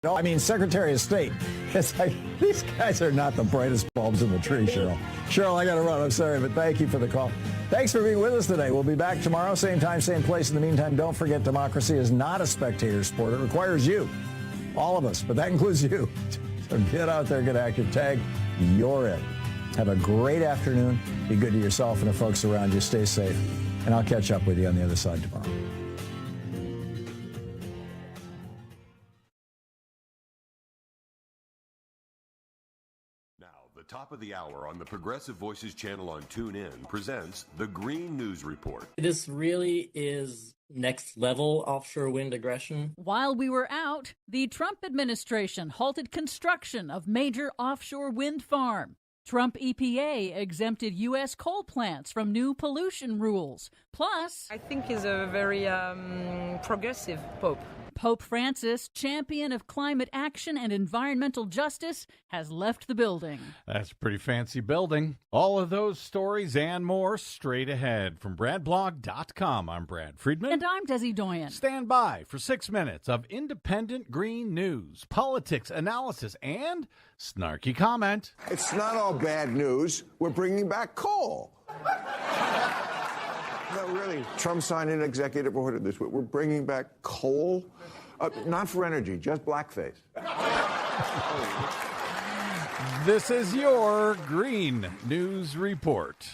No, I mean, Secretary of State. It's like, these guys are not the brightest bulbs in the tree, Cheryl. Cheryl, I got to run. I'm sorry, but thank you for the call. Thanks for being with us today. We'll be back tomorrow, same time, same place. In the meantime, don't forget democracy is not a spectator sport. It requires you, all of us, but that includes you. So get out there, get active, tag, you're it. Have a great afternoon. Be good to yourself and the folks around you. Stay safe. And I'll catch up with you on the other side tomorrow. Top of the hour on the Progressive Voices channel on TuneIn presents the Green News Report. This really is next level offshore wind aggression. While we were out, the Trump administration halted construction of major offshore wind farm. Trump EPA exempted U.S. coal plants from new pollution rules. Plus, I think he's a very progressive pope. Pope Francis, champion of climate action and environmental justice, has left the building. That's a pretty fancy building. All of those stories and more straight ahead. From BradBlog.com, I'm Brad Friedman. And I'm Desi Doyen. Stand by for 6 minutes of independent green news, politics, analysis, and snarky comment. It's not all bad news. We're bringing back coal. No, really. Trump signed an executive order this week. We're bringing back coal. Not for energy, just blackface. This is your Green News Report.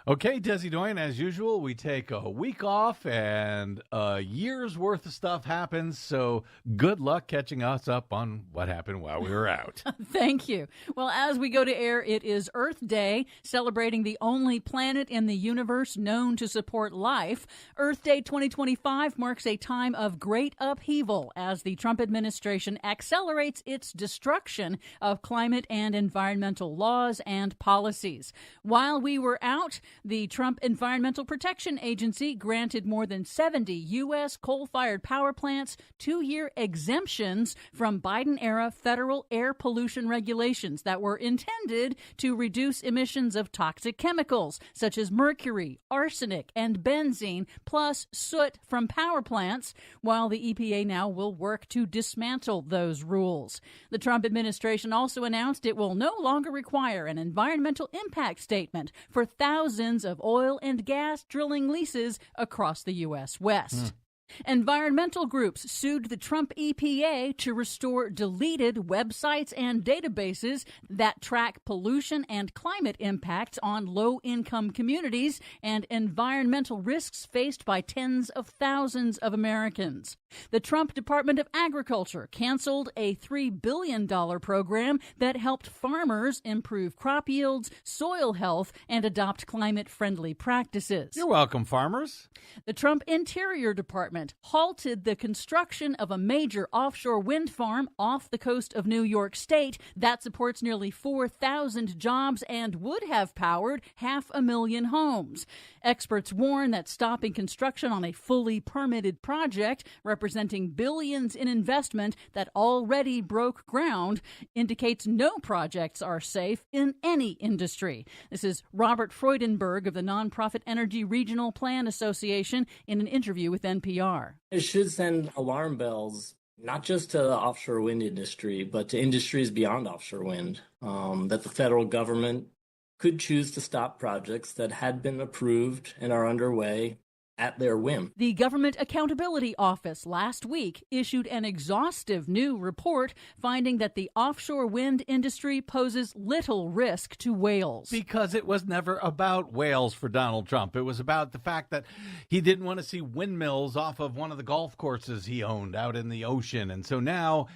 Okay, Desi Doyen, as usual, we take a week off and a year's worth of stuff happens, so good luck catching us up on what happened while we were out. Thank you. Well, as we go to air, it is Earth Day, celebrating the only planet in the universe known to support life. Earth Day 2025 marks a time of great upheaval as the Trump administration accelerates its destruction of climate and environmental laws and policies. While we were out, the Trump Environmental Protection Agency granted more than 70 U.S. coal-fired power plants 2-year exemptions from Biden-era federal air pollution regulations that were intended to reduce emissions of toxic chemicals such as mercury, arsenic, and benzene, plus soot from power plants, while the EPA now will work to dismantle those rules. The Trump administration also announced it will no longer require an environmental impact statement for thousands of oil and gas drilling leases across the U.S. West. Environmental groups sued the Trump EPA to restore deleted websites and databases that track pollution and climate impacts on low-income communities and environmental risks faced by tens of thousands of Americans. The Trump Department of Agriculture canceled a $3 billion program that helped farmers improve crop yields, soil health, and adopt climate-friendly practices. You're welcome, farmers. The Trump Interior Department halted the construction of a major offshore wind farm off the coast of New York State that supports nearly 4,000 jobs and would have powered 500,000 homes. Experts warn that stopping construction on a fully permitted project representing billions in investment that already broke ground indicates no projects are safe in any industry. This is Robert Freudenberg of the nonprofit Energy Regional Plan Association in an interview with NPR. It should send alarm bells, not just to the offshore wind industry, but to industries beyond offshore wind, that the federal government could choose to stop projects that had been approved and are underway at their whim. The Government Accountability Office last week issued an exhaustive new report finding that the offshore wind industry poses little risk to whales. Because it was never about whales for Donald Trump. It was about the fact that he didn't want to see windmills off of one of the golf courses he owned out in the ocean. And so now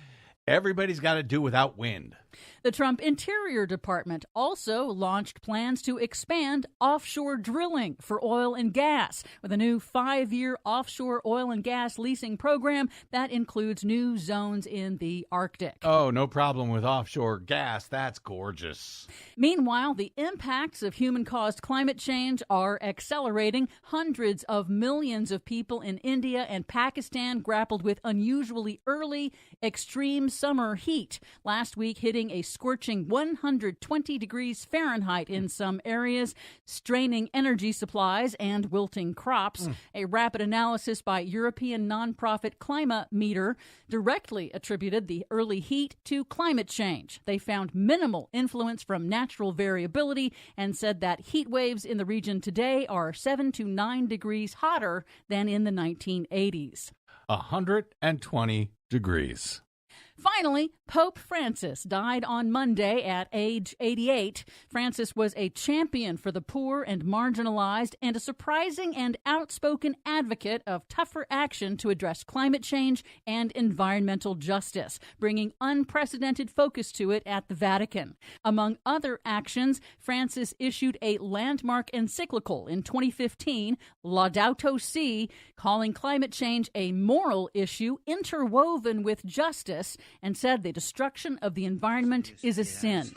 everybody's got to do without wind. The Trump Interior Department also launched plans to expand offshore drilling for oil and gas with a new 5-year offshore oil and gas leasing program that includes new zones in the Arctic. Oh, no problem with offshore gas. That's gorgeous. Meanwhile, the impacts of human-caused climate change are accelerating. Hundreds of millions of people in India and Pakistan grappled with unusually early extreme summer heat, last week hitting hitting a scorching 120 degrees Fahrenheit in some areas, straining energy supplies and wilting crops. A rapid analysis by European nonprofit Climameter directly attributed the early heat to climate change. They found minimal influence from natural variability and said that heat waves in the region today are 7 to 9 degrees hotter than in the 1980s. 120 degrees. Finally, Pope Francis died on Monday at age 88. Francis was a champion for the poor and marginalized and a surprising and outspoken advocate of tougher action to address climate change and environmental justice, bringing unprecedented focus to it at the Vatican. Among other actions, Francis issued a landmark encyclical in 2015, Laudato Si, calling climate change a moral issue interwoven with justice, and said the destruction of the environment is a sin.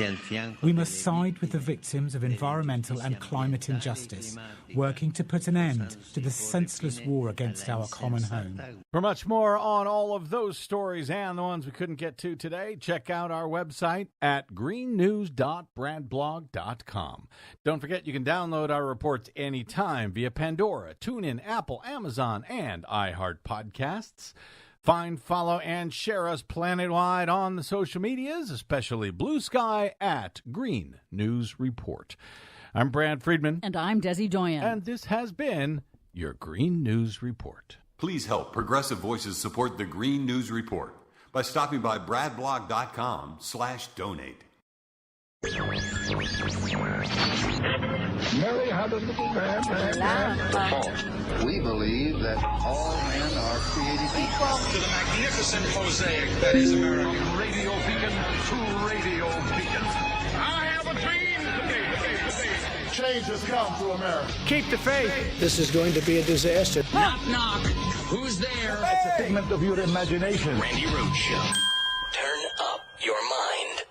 We must side with the victims of environmental and climate injustice, working to put an end to the senseless war against our common home. For much more on all of those stories and the ones we couldn't get to today, check out our website at greennews.bradblog.com. Don't forget you can download our reports anytime via Pandora, TuneIn, Apple, Amazon, and iHeart Podcasts. Find, follow, and share us planet-wide on the social medias, especially Blue Sky at Green News Report. I'm Brad Friedman. And I'm Desi Doyen. And this has been your Green News Report. Please help Progressive Voices support the Green News Report by stopping by bradblog.com/donate. Mary had a little man. We believe that all men are created equal. To the magnificent mosaic that is America. Radio beacon to radio beacon. I have a dream today. Change has come to America. Keep the faith. This is going to be a disaster. Knock, knock. Who's there? It's a figment of your imagination. Randi Rhodes Show. Turn up your mind.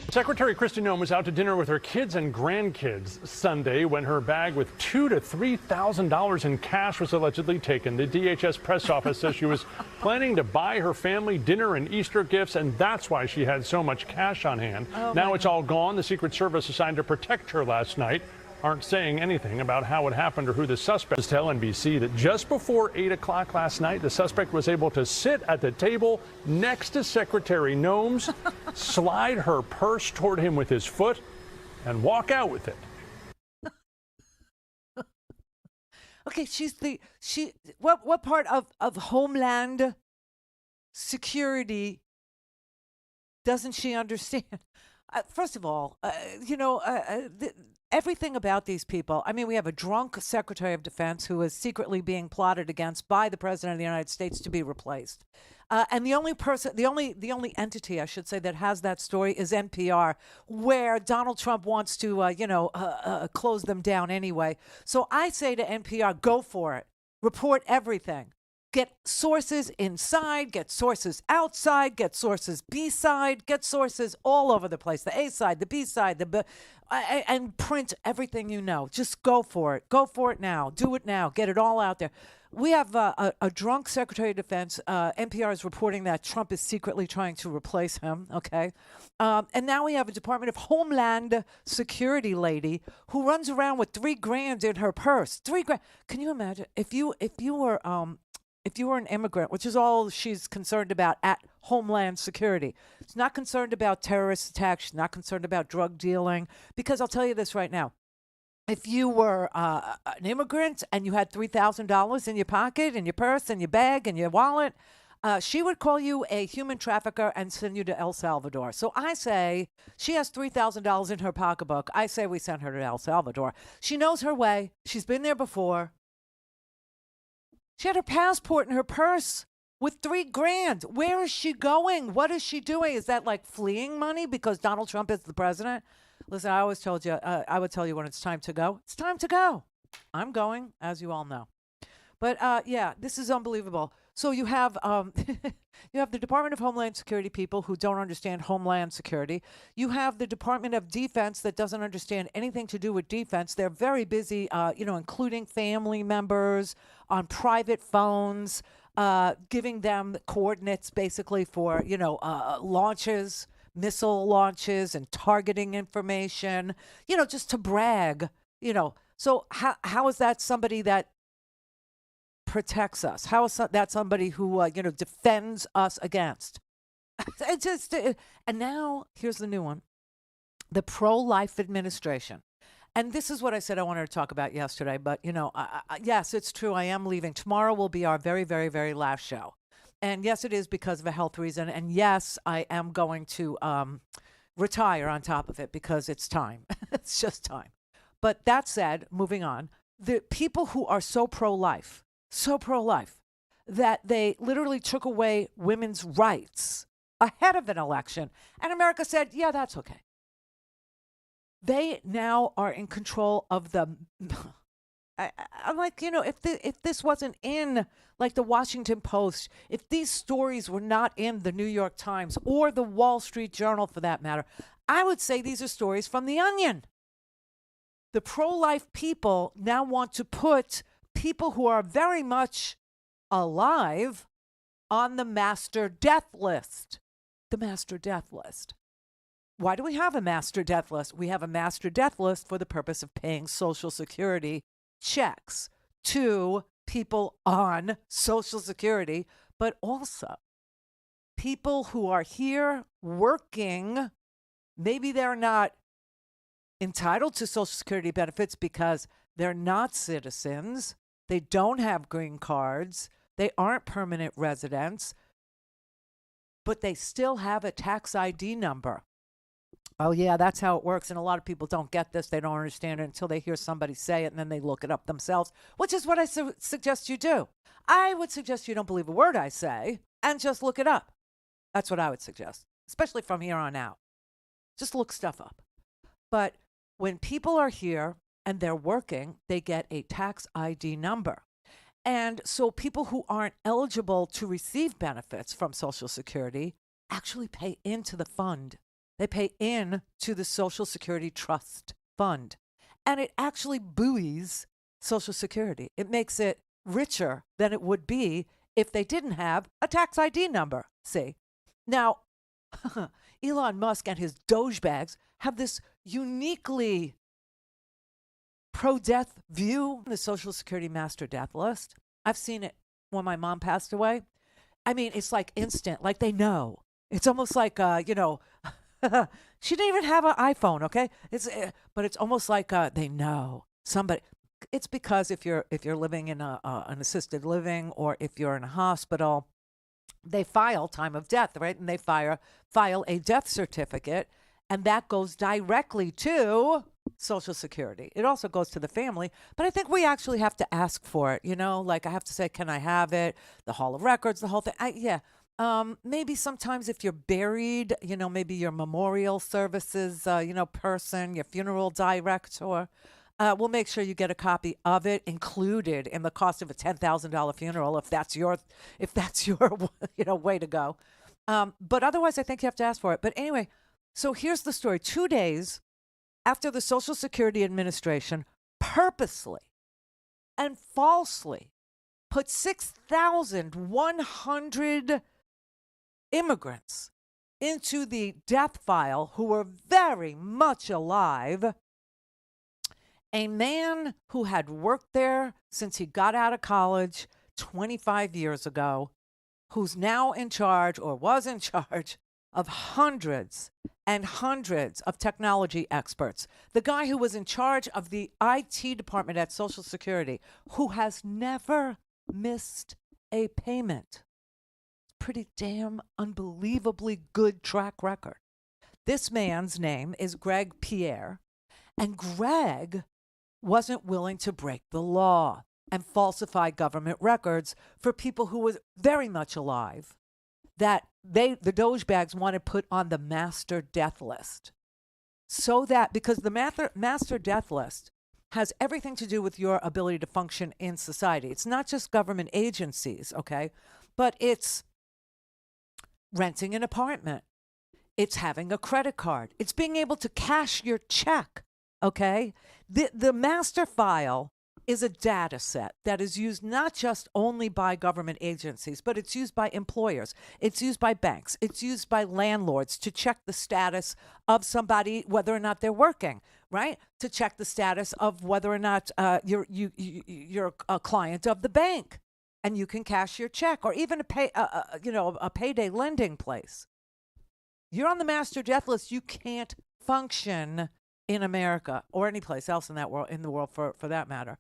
Secretary Kristi Noem was out to dinner with her kids and grandkids Sunday when her bag with $2,000 to $3,000 in cash was allegedly taken. The DHS press office says she was planning to buy her family dinner and Easter gifts, and that's why she had so much cash on hand. Now it's all gone. The Secret Service assigned to protect her last night aren't saying anything about how it happened or who the suspect is. Tell NBC that just before 8 o'clock last night, the suspect was able to sit at the table next to Secretary Noem's, slide her purse toward him with his foot, and walk out with it. Okay, what part of Homeland Security doesn't she understand? First of all, everything about these people. I mean, we have a drunk Secretary of Defense who is secretly being plotted against by the President of the United States to be replaced. And the only entity, I should say, that has that story is NPR, where Donald Trump wants to, close them down anyway. So I say to NPR, go for it. Report everything. Get sources inside, get sources outside, get sources B-side, get sources all over the place, the A-side, the B-side, and print everything you know. Just go for it. Go for it now. Do it now. Get it all out there. We have a drunk Secretary of Defense. NPR is reporting that Trump is secretly trying to replace him, okay? And now we have a Department of Homeland Security lady who runs around with $3,000 in her purse. $3,000. Can you imagine if you were an immigrant, which is all she's concerned about at Homeland Security? She's not concerned about terrorist attacks. She's not concerned about drug dealing. Because I'll tell you this right now. If you were an immigrant and you had $3,000 in your pocket, in your purse, in your bag, in your wallet, she would call you a human trafficker and send you to El Salvador. So I say she has $3,000 in her pocketbook. I say we send her to El Salvador. She knows her way. She's been there before. She had her passport in her purse with $3,000. Where is she going? What is she doing? Is that like fleeing money because Donald Trump is the president? Listen, I always told you, I would tell you when it's time to go. It's time to go. I'm going, as you all know. But yeah, this is unbelievable. So you have you have the Department of Homeland Security people who don't understand Homeland Security. You have the Department of Defense that doesn't understand anything to do with defense. They're very busy, including family members on private phones, giving them coordinates basically for, launches, missile launches and targeting information, just to brag, So how is that somebody that protects us? How is that somebody who, defends us against? And now here's the new one, the pro-life administration. And this is what I said I wanted to talk about yesterday. But, yes, it's true. I am leaving. Tomorrow will be our very, very, very last show. And yes, it is because of a health reason. And yes, I am going to retire on top of it because it's time. It's just time. But that said, moving on, the people who are so pro-life, that they literally took away women's rights ahead of an election. And America said, yeah, that's okay. They now are in control of the... I'm like, if this wasn't in like the Washington Post, if these stories were not in the New York Times or the Wall Street Journal for that matter, I would say these are stories from The Onion. The pro-life people now want to put people who are very much alive on the master death list. The master death list. Why do we have a master death list? We have a master death list for the purpose of paying Social Security checks to people on Social Security, but also people who are here working. Maybe they're not entitled to Social Security benefits because they're not citizens. They don't have green cards. They aren't permanent residents, but they still have a tax ID number. Oh, yeah, that's how it works. And a lot of people don't get this. They don't understand it until they hear somebody say it, and then they look it up themselves, which is what I suggest you do. I would suggest you don't believe a word I say and just look it up. That's what I would suggest, especially from here on out. Just look stuff up. But when people are here and they're working, they get a tax ID number. And so people who aren't eligible to receive benefits from Social Security actually pay into the fund. They pay in to the Social Security Trust Fund. And it actually buoys Social Security. It makes it richer than it would be if they didn't have a tax ID number. See? Now, Elon Musk and his Dogebags have this uniquely pro-death view, the Social Security master death list. I've seen it when my mom passed away. I mean, it's like instant, like they know. It's almost like, she didn't even have an iPhone, okay? But it's almost like they know somebody. It's because if you're living in an assisted living or if you're in a hospital, they file time of death, right? And they file a death certificate, and that goes directly to Social Security. It also goes to the family, but I think we actually have to ask for it. Like I have to say, can I have it? The Hall of Records, the whole thing. Maybe sometimes if you're buried, maybe your memorial services, person, your funeral director, we'll make sure you get a copy of it included in the cost of a $10,000 funeral if that's your way to go. But otherwise, I think you have to ask for it. But anyway, so here's the story. 2 days after the Social Security Administration purposely and falsely put 6,100 immigrants into the death file who were very much alive, a man who had worked there since he got out of college 25 years ago, who's now in charge or was in charge of hundreds and hundreds of technology experts. The guy who was in charge of the IT department at Social Security, who has never missed a payment. Pretty damn unbelievably good track record. This man's name is Greg Pierre, and Greg wasn't willing to break the law and falsify government records for people who were very much alive that the Dogebags wanted put on the master death list. So that, because the master death list has everything to do with your ability to function in society. It's not just government agencies, okay? But it's renting an apartment. It's having a credit card. It's being able to cash your check, okay? The master file is a data set that is used not just only by government agencies, but it's used by employers. It's used by banks. It's used by landlords to check the status of somebody, whether or not they're working, right? To check the status of whether or not you're a client of the bank and you can cash your check, or even a payday lending place. You're on the master death list. You can't function in America or any place else in the world for that matter.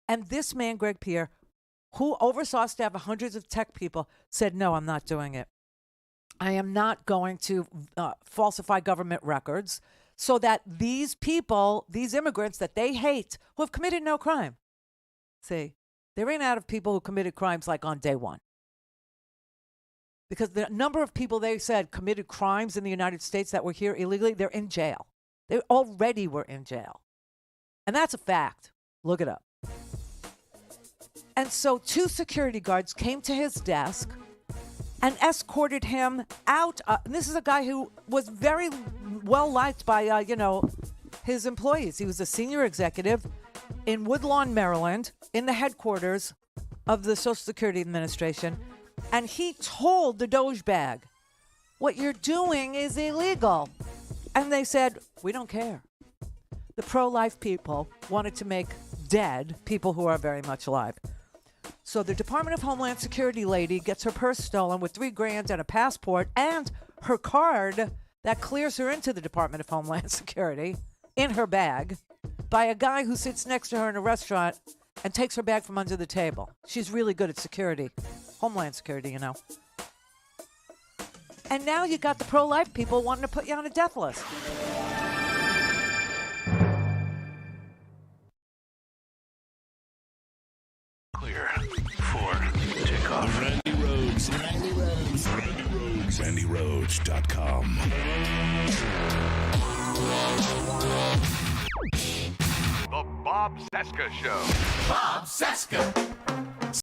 And this man, Greg Pierre, who oversaw a staff of hundreds of tech people, said, no, I'm not doing it. I am not going to falsify government records so that these people, these immigrants that they hate, who have committed no crime. See, they ran out of people who committed crimes like on day one. Because the number of people they said committed crimes in the United States that were here illegally, they're in jail. They already were in jail. And that's a fact. Look it up. And so 2 security guards came to his desk and escorted him out. And this is a guy who was very well liked by, his employees. He was a senior executive in Woodlawn, Maryland, in the headquarters of the Social Security Administration. And he told the Doge bag, what you're doing is illegal. And they said, we don't care. The pro-life people wanted to make dead people who are very much alive. So the Department of Homeland Security lady gets her purse stolen with $3,000 and a passport and her card that clears her into the Department of Homeland Security in her bag by a guy who sits next to her in a restaurant and takes her bag from under the table. She's really good at security. Homeland Security, you know. And now you got the pro-life people wanting to put you on a death list. Clear for takeoff. Randi Rhodes. RandiRhodes.com. The Bob Cesca Show. Bob Cesca.